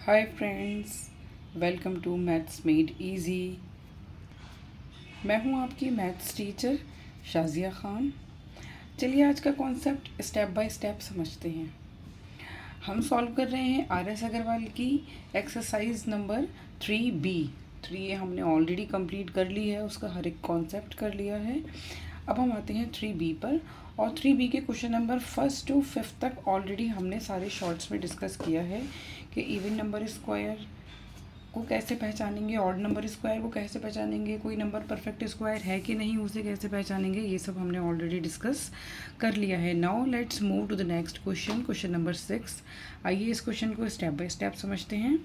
Hi friends, welcome to maths made easy. मैं हूं आपकी मैथ्स टीचर शाजिया ख़ान। चलिए आज का कॉन्सेप्ट स्टेप बाय स्टेप समझते हैं। हम सॉल्व कर रहे हैं आर.एस. अग्रवाल की एक्सरसाइज नंबर 3B। 3A हमने ऑलरेडी कंप्लीट कर ली है, उसका हर एक कॉन्सेप्ट कर लिया है। अब हम आते हैं 3B पर, और 3B के क्वेश्चन नंबर 1 to 5 तक ऑलरेडी हमने सारे शॉर्ट्स में डिस्कस किया है कि इवन नंबर स्क्वायर को कैसे पहचानेंगे, ऑड नंबर स्क्वायर को कैसे पहचानेंगे, कोई नंबर परफेक्ट स्क्वायर है कि नहीं उसे कैसे पहचानेंगे, ये सब हमने ऑलरेडी डिस्कस कर लिया है। Now let's move to the next question, question number 6। आइए इस क्वेश्चन को स्टेप बाय स्टेप समझते हैं।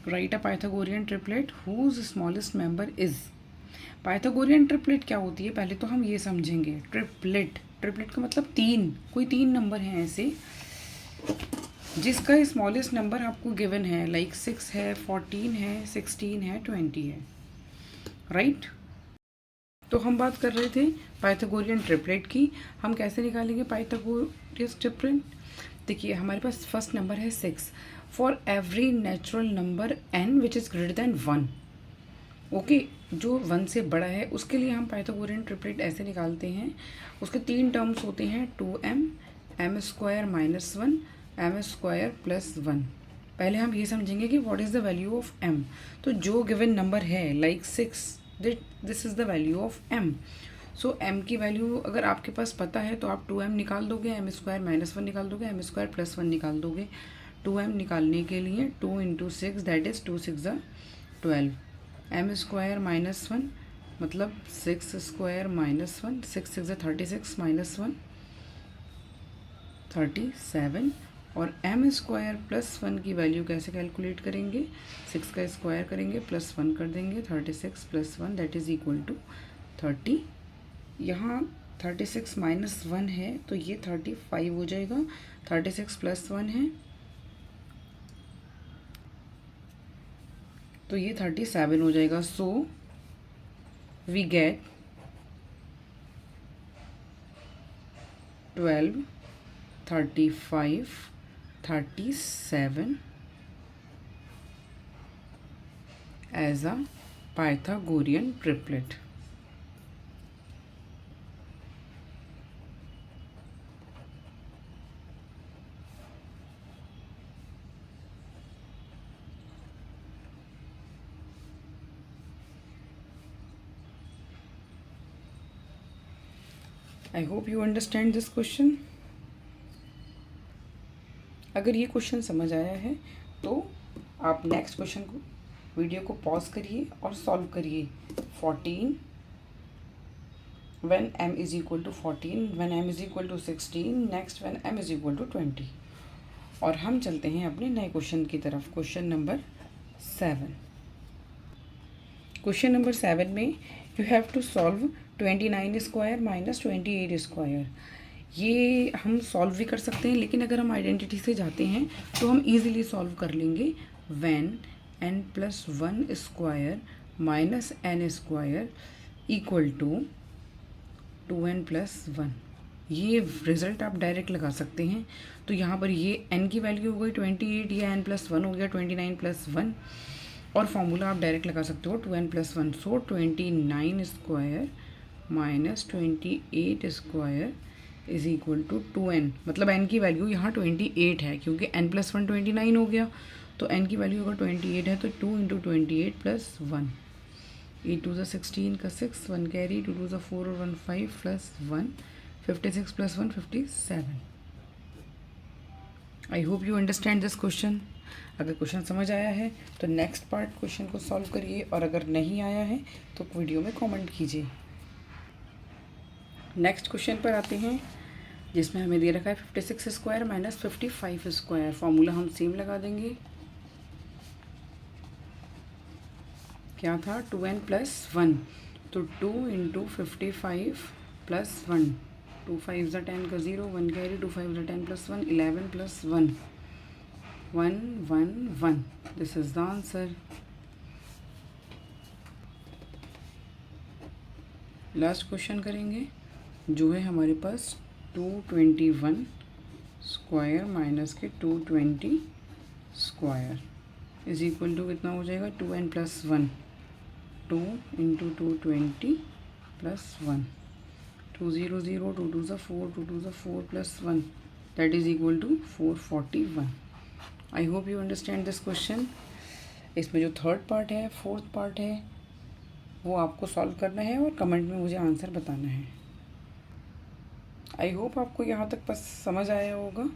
Write a Pythagorean triplet whose smallest member is. Pythagorean triplet क्या होती है, पहले तो हम ये समझेंगे। ट्रिपलेट का मतलब तीन, कोई तीन नंबर हैं ऐसे जिसका स्मॉलेस्ट नंबर आपको गिवन है, लाइक 6 है, 14 है, 16 है, 20 है, राइट। तो हम बात कर रहे थे पाइथागोरियन ट्रिपलेट की। हम कैसे निकालेंगे पाइथागोरियन ट्रिपलेट? देखिए हमारे पास फर्स्ट नंबर है 6। For every natural number n which is greater than 1, okay, जो 1 से बड़ा है उसके लिए हम पाइथागोरियन ट्रिपलेट ऐसे निकालते हैं। उसके तीन टर्म्स होते हैं, 2m, m square minus 1, m square plus 1। पहले हम ये समझेंगे कि what is the value of m। तो जो गिवन नंबर है like 6, this is the value of m। So m की वैल्यू अगर आपके पास पता है तो आप 2m निकाल दोगे, m स्क्वायर माइनस 1 निकाल दोगे, m स्क्वायर प्लस 1 निकाल दोगे। 2m निकालने के लिए 2 into 6 that is 2 6 12। m square minus 1 मतलब 6 स्क्वायर माइनस 1, 6 6 36 माइनस 1 37। और m स्क्वायर प्लस 1 की वैल्यू कैसे कैलकुलेट करेंगे? 6 का स्क्वायर करेंगे प्लस 1 कर देंगे, 36 plus 1 that is equal to 30। यहाँ 36 माइनस 1 है तो ये 35 हो जाएगा। 36 प्लस 1 है तो ये 37 हो जाएगा। So we get 12, 35, 37 as a Pythagorean triplet. I hope you understand this question. अगर ये क्वेश्चन समझ आया है तो आप नेक्स्ट क्वेश्चन को, वीडियो को पॉज करिए और सॉल्व करिए। 14 when m is equal to 14, when m is equal to 16, next when m is equal to 20। और हम चलते हैं अपने नए क्वेश्चन की तरफ, क्वेश्चन नंबर 7। क्वेश्चन नंबर 7 में you have to solve 29 square minus 28 square. ये हम सॉल्व भी कर सकते हैं, लेकिन अगर हम आइडेंटिटी से जाते हैं तो हम इजीली सॉल्व कर लेंगे। When n plus 1 square minus n square equal to 2n plus 1, ये रिज़ल्ट आप डायरेक्ट लगा सकते हैं। तो यहाँ पर ये n की वैल्यू हो गई 28, या n प्लस 1 हो गया 29 प्लस 1, और फॉर्मूला आप डायरेक्ट लगा सकते हो 2n plus 1। So 29 square minus 28 square is equal to 2n, मतलब n की वैल्यू यहाँ 28 है क्योंकि n प्लस 1 29 हो गया, तो n की वैल्यू अगर 28 है तो 2 इंटू 28 प्लस 1, 8 टू ज़ा 16 का 6, 1 कैरी, 2 टू ज़ा 4 और 1 5 plus 1, 56 plus 1 57। I hope you understand this question. अगर क्वेश्चन समझ आया है तो नेक्स्ट पार्ट क्वेश्चन को सॉल्व करिए, और अगर नहीं आया है तो वीडियो में कमेंट कीजिए। नेक्स्ट क्वेश्चन पर आते हैं, जिसमें हमें दे रखा है 56 स्क्वायर माइनस 55 स्क्वायर। फॉर्मूला हम सेम लगा देंगे। क्या था? 2n प्लस 1, तो 2 इंटू 55 प्लस 1, 2 5 ज़ा 10 का 0, 1 कैरी, 2 5 ज़ा 10 plus 1, 11 plus 1, 1 1 1। This is the answer. Last question करेंगे, जो है हमारे पास 221 स्क्वायर माइनस के 220 स्क्वायर। इज इक्वल टू कितना हो जाएगा 2n+1, 2 × 2 20 + 1, 2 0 0, 2 2 ज़ा 4, 2 2 ज़ा 4 + 1, that is equal to 441। I hope you understand this question. इसमें जो थर्ड पार्ट है, फोर्थ पार्ट है, वो आपको सॉल्व करना है और कमेंट में मुझे आंसर बताना है। आई होप आपको यहाँ तक बस समझ आया होगा।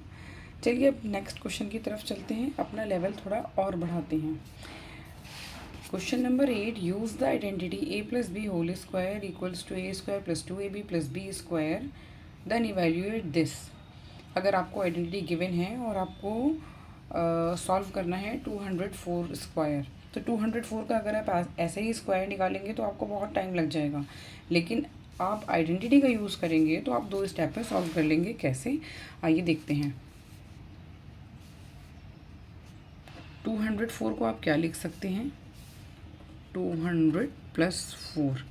चलिए अब नेक्स्ट क्वेश्चन की तरफ चलते हैं, अपना लेवल थोड़ा और बढ़ाते हैं। Question number 8, use the identity a + b whole square equals to a² + 2ab + b², then evaluate this. अगर आपको आइडेंटिटी गिवन है और आपको सॉल्व करना है 204 स्क्वायर, तो 204 का अगर आप ऐसे ही स्क्वायर निकालेंगे तो आपको बहुत टाइम लग जाएगा, लेकिन आप आइडेंटिटी का यूज़ करेंगे तो आप 2 स्टेप में सॉल्व कर लेंगे। कैसे, आइए देखते हैं। 204 को आप क्या लिख सकते हैं, 200 + 4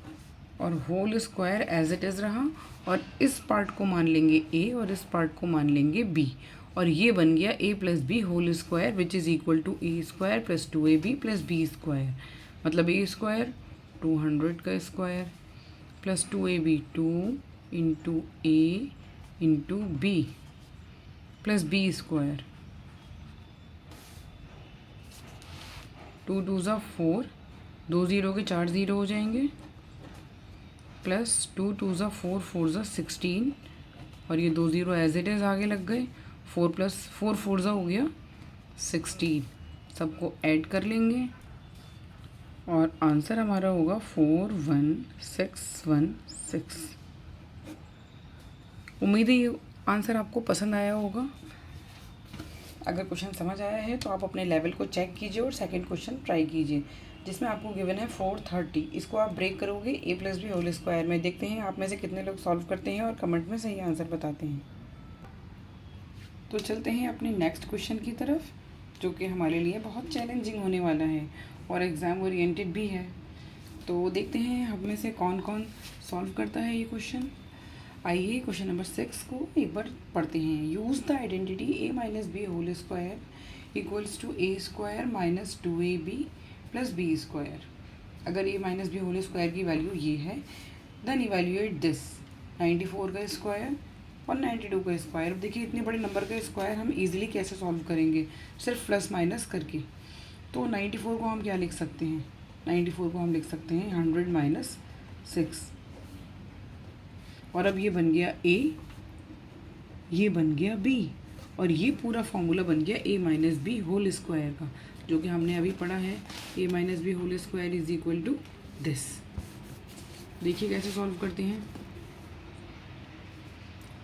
और whole square as it is रहा, और इस पार्ट को मान लेंगे a और इस पार्ट को मान लेंगे b, और ये बन गया a + b whole square which is equal to a² + 2ab + b²। मतलब a² 200 का square + 2ab 2 × a × b + b², 2 2 ज़ा 4, 2 0 के 4 0 हो जाएंगे, प्लस 2 2 ज़ा 4, 4 ज़ा 16, और ये 2 0 एज इट इज़ आगे लग गए, 4 + 4 4 ज़ा हो गया 16। सबको ऐड कर लेंगे और आंसर हमारा होगा 41616। उम्मीद है ये आंसर आपको पसंद आया होगा। अगर क्वेश्चन समझ आया है तो आप अपने लेवल को चेक कीजिए और सेकंड क्वेश्चन ट्राई कीजिए, जिसमें आपको गिवन है 430। इसको आप ब्रेक करोगे a + b होल स्क्वायर में। देखते हैं आप में से कितने लोग सॉल्व करते हैं और कमेंट में सही आंसर बताते हैं। तो चलते हैं अपने नेक्स्ट क्वेश्चन की तरफ, जो कि हमारे लिए बहुत चैलेंजिंग होने वाला है और एग्ज़ाम ओरिएंटेड भी है। तो देखते हैं हम में से कौन कौन सॉल्व करता है ये क्वेश्चन। आइए क्वेश्चन नंबर 6 को एक बार पढ़ते हैं। Use the identity a - b whole square equals to a² - 2ab + b²। अगर a - b होल स्क्वायर की वैल्यू ये है, देन इवेल्यूएट दिस। 94 का स्क्वायर और 92 का स्क्वायर। अब देखिए इतने बड़े नंबर का स्क्वायर हम इजीली कैसे सॉल्व करेंगे, सिर्फ प्लस माइनस करके। तो 94 को हम क्या लिख सकते हैं, 94 को हम लिख सकते हैं 100 - 6, और अब ये बन गया a, ये बन गया b, और ये पूरा फॉर्मूला बन गया a - b होल स्क्वायर का, जो कि हमने अभी पढ़ा है। a - b whole square is equal to this. देखिए कैसे सॉल्व करते हैं।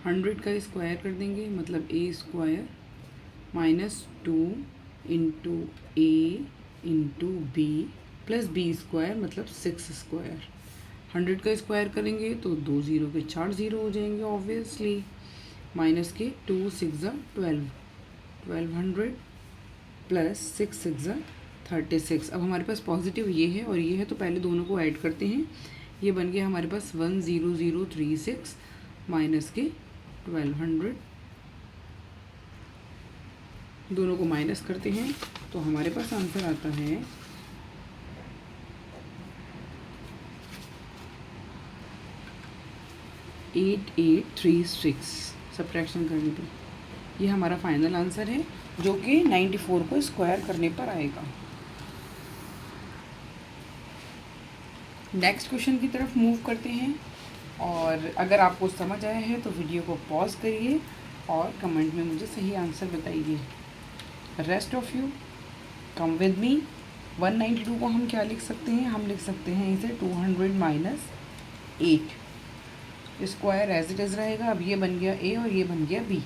100 का स्क्वायर कर देंगे, मतलब a² - 2 × a × b + b², मतलब 6²। 100 का स्क्वायर करेंगे तो 2 0 के 4 0 हो जाएंगे ऑब्वियसली, माइनस के 2 6 ज़ा 12, 1200 प्लस 6 6 ज़ा 36। अब हमारे पास पॉजिटिव ये है और ये है, तो पहले दोनों को ऐड करते हैं। ये बन गया हमारे पास 10036 माइनस के 1200, दोनों को माइनस करते हैं तो हमारे पास आंसर आता है 8836 सब्ट्रैक्शन करने पर। ये हमारा फाइनल आंसर है, जो कि 94 को स्क्वायर करने पर आएगा। नेक्स्ट क्वेश्चन की तरफ मूव करते हैं, और अगर आपको समझ आया है तो वीडियो को पॉज करिए और कमेंट में मुझे सही आंसर बताइए। Rest of you come with me. 192 को हम क्या लिख सकते हैं, हम लिख सकते हैं इसे 200 - 8। स्क्वायर एज इट इज़ रहेगा। अब ये बन गया a और ये बन गया b,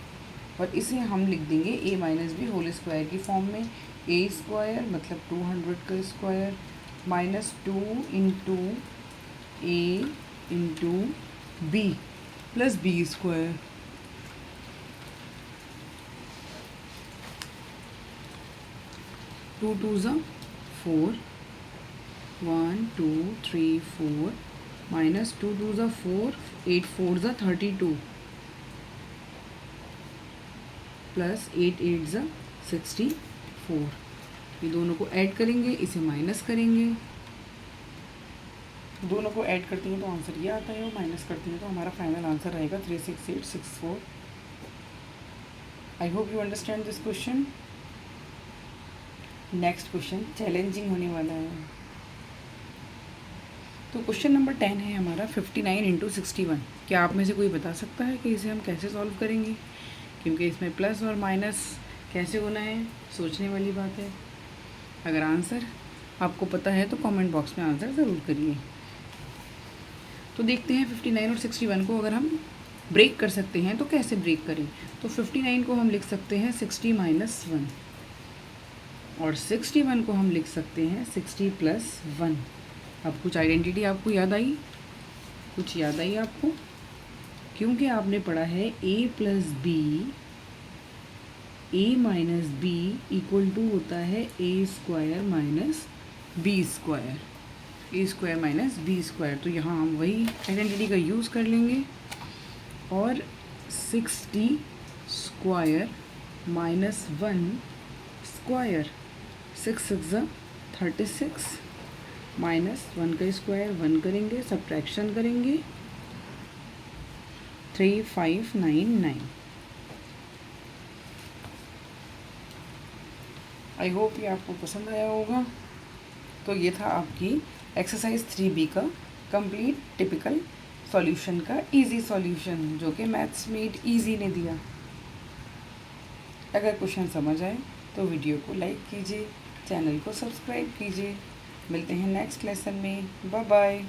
और इसे हम लिख देंगे a - b होल स्क्वायर की फॉर्म में। a² मतलब 200 का square -2 × a × b + b²। To 2 ज़ा 4, 1 2 3 4, माइनस 2 2 ज़ा 4, 8 4 ज़ा 32, प्लस 8 8 ज़ा 64। ये दोनों को ऐड करेंगे, इसे माइनस करेंगे, दोनों को ऐड करते हैं तो आंसर ये आता है, और माइनस करते हैं तो हमारा फाइनल आंसर रहेगा 36864। आई hope you understand this question. Next question challenging होने वाला है। तो क्वेश्चन नंबर 10 है हमारा 59 इंटू 61। क्या आप में से कोई बता सकता है कि इसे हम कैसे सॉल्व करेंगे? क्योंकि इसमें प्लस और माइनस कैसे होना है, सोचने वाली बात है। अगर आंसर आपको पता है तो कमेंट बॉक्स में आंसर ज़रूर करिए। तो देखते हैं 59 और 61 को अगर हम ब्रेक कर सकते हैं तो कैसे ब्रेक करें। तो 59 को हम लिख सकते हैं 60 माइनस 1, और 61 को हम लिख सकते हैं 60 प्लस 1। अब कुछ आइडेंटिटी आपको याद आई? कुछ याद आई आपको? क्योंकि आपने पढ़ा है a plus B, a minus B equal to होता है a square minus B square, a square minus B square. तो यहाँ हम वही आइडेंटिटी का यूज़ कर लेंगे, और 60 स्क्वायर माइनस 1 स्क्वायर, 6 6 36 माइनस 1 का स्क्वायर 1 करेंगे, सब्ट्रैक्शन करेंगे 3599। आई होप ये आपको पसंद आया होगा। तो ये था आपकी एक्सरसाइज 3B का कंप्लीट टिपिकल सॉल्यूशन का इजी सॉल्यूशन, जो कि मैथ्स मेड इजी ने दिया। अगर क्वेश्चन समझ आए तो वीडियो को लाइक कीजिए, चैनल को सब्सक्राइब कीजिए। मिलते हैं नेक्स्ट लेसन में। Bye bye.